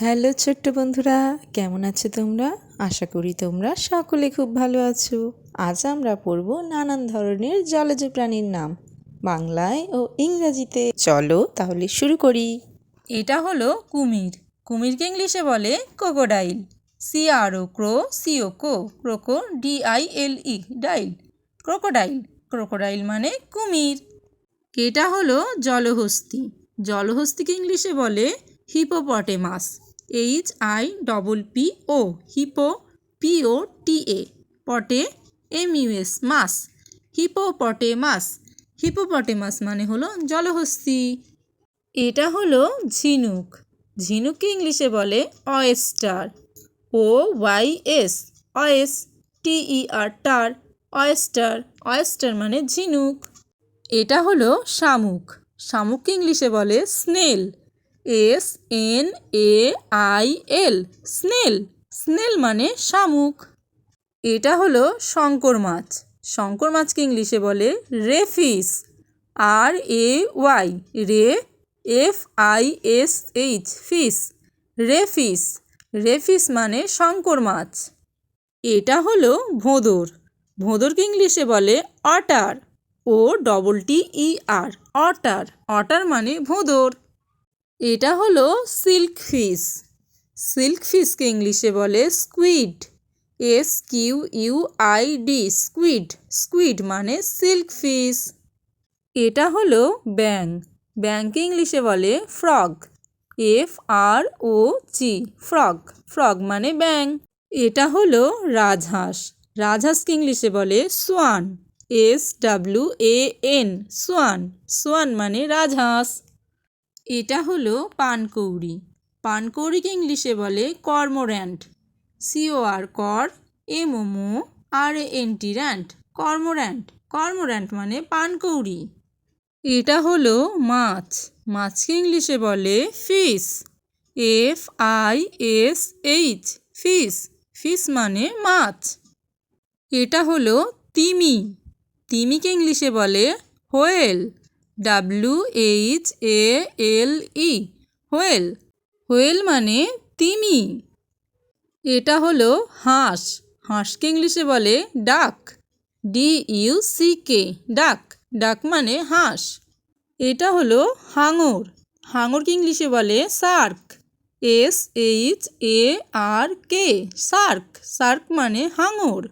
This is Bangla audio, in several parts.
হ্যালো ছোট্ট বন্ধুরা, কেমন আছো তোমরা? আশা করি তোমরা সকলে খুব ভালো আছো। আজ আমরা পড়ব নানান ধরনের জলজ প্রাণীর নাম, বাংলায় ও ইংরেজিতে। চলো তাহলে শুরু করি। এটা হলো কুমির। কুমিরকে ইংলিশে বলে ক্রোকোডাইল। CRO ক্রো, CO কো, ক্রোকো DILE ডাইল, ক্রোকোডাইল। ক্রোকোডাইল মানে কুমির। এটা হলো জলহস্তী। জলহস্তিকে ইংলিশে বলে হিপোপটেমাস। HIPPO, হিপো, POTA, পটে, MUS, মাস, হিপোপটেমাস। হিপোপটেমাস মানে হলো জলহস্তী। এটা হলো ঝিনুক। ঝিনুককে ইংলিশে বলে অয়েস্টার। OYS, অয়েস, TER, টার, অয়েস্টার। অয়েস্টার মানে ঝিনুক। এটা হলো শামুক। শামুককে ইংলিশে বলে স্নেল। SNAIL, snail. স্নেল মানে শামুক। এটা হলো শঙ্কর মাছ। শঙ্কর মাছকে ইংলিশে বলে রেফিস। RAY, রে, FISH, ফিস, রেফিস। রেফিস মানে শঙ্কর মাছ। এটা হলো ভোঁদর। ভোঁদরকে ইংলিশে বলে অটার। OTTER, অটার। অটার মানে ভোঁদর। এটা হলো সিল্ক ফিশ। সিল্ক ফিশকে ইংলিশে বলে স্কুইড। SQUID, squid. স্কুইড মানে সিল্ক ফিশ। এটা হলো ব্যাঙ। ব্যাঙকে ইংলিশে বলে ফ্রগ। FROG, frog. ফ্রগ মানে ব্যাঙ। এটা হলো রাজহাঁস। রাজহাঁসকে ইংলিশে বলে সোয়ান। SWAN, Schwann. সোয়ান মানে রাজহাঁস। এটা হলো পানকৌড়ি। পানকৌড়িকে ইংলিশে বলে কর্মোর্যান্ট। COR, কর, MOMO, RANT, কর্মোর্যান্ট। কর্মোর্যান্ট মানে পানকৌড়ি। এটা হলো মাছ। মাছকে ইংলিশে বলে ফিশ। FISH, fish. ফিশ মানে মাছ। এটা হলো তিমি। তিমিকে ইংলিশে বলে হোয়েল। WHALE, whale. হোয়েল মানে তিমি। এটা হলো হাঁস। হাঁসকে ইংলিশে বলে ডাক। DUCK, ডাক। ডাক মানে হাঁস। এটা হলো হাঙর। হাঙরকে ইংলিশে বলে শার্ক। SHARK, Shark. শার্ক মানে হাঙর।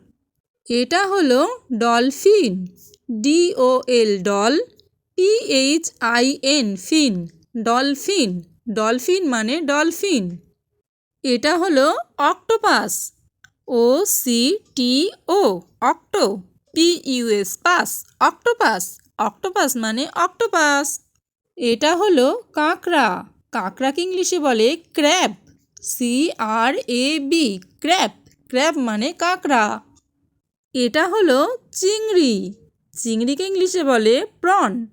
এটা হলো ডলফিন। DOL, ডল, PHIN, ফিন। ডলফিন। ডলফিন মানে ডলফিন। এটা হলো octopus. OCTO, octo, PUS, pass, octopus. Octopus মানে অক্টোপাস। এটা হলো কাঁকড়া। কাঁকড়াকে ইংলিশে বলে ক্র্যাব। CRAB, crab. ক্র্যাব মানে কাঁকড়া। এটা হলো চিংড়ি। চিংড়িকে ইংলিশে বলে প্রন।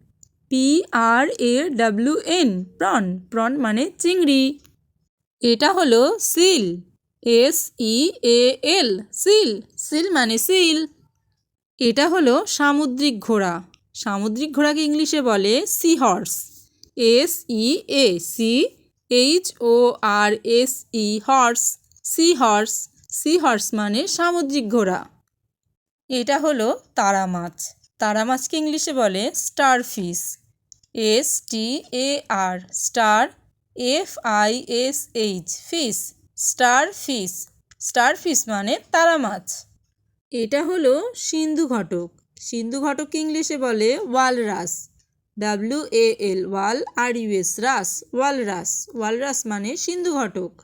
PRAWN, prawn. প্রন মানে চিংড়ি। এটা হলো সিল। SEAL, seal. সিল মানে সিল। এটা হলো সামুদ্রিক ঘোড়া। সামুদ্রিক ঘোড়াকে ইংলিশে বলে seahorse. SEACHORSE, horse. Seahorse. Seahorse মানে সামুদ্রিক ঘোড়া। এটা হলো তারা মাছ। তারা মাছকে ইংলিশে বলে star fish. STAR, star, FISH, fish. Star fish. Star fish মানে তারা মাছ। এটা হলো সিন্ধু ঘটক। সিন্ধু ঘটককে ইংলিশে বলে ওয়ালরাস। WAL, ওয়াল, RUS, রাস, ওয়ালরাস। ওয়ালরাস মানে সিন্ধু ঘটক।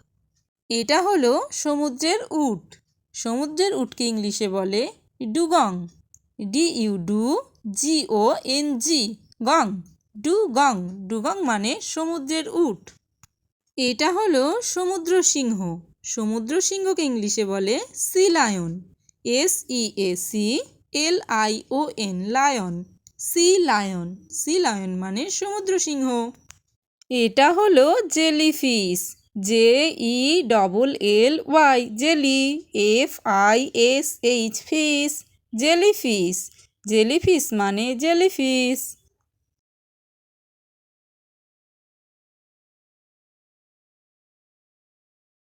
এটা হলো সমুদ্রের উট। সমুদ্রের উটকে ইংলিশে বলে ডুগং। DUGONG, গং। ডুগং। ডুগং মানে সমুদ্রের উট। এটা হলো সমুদ্র সিংহ। সমুদ্র সিংহকে ইংলিশে বলে sea lion. SEACLION, lion. Sea lion. Sea lion মানে সমুদ্র সিংহ। এটা হলো jellyfish. JELLY, jelly. FISH, fish. Jellyfish. Jellyfish মানে জেলিফিশ।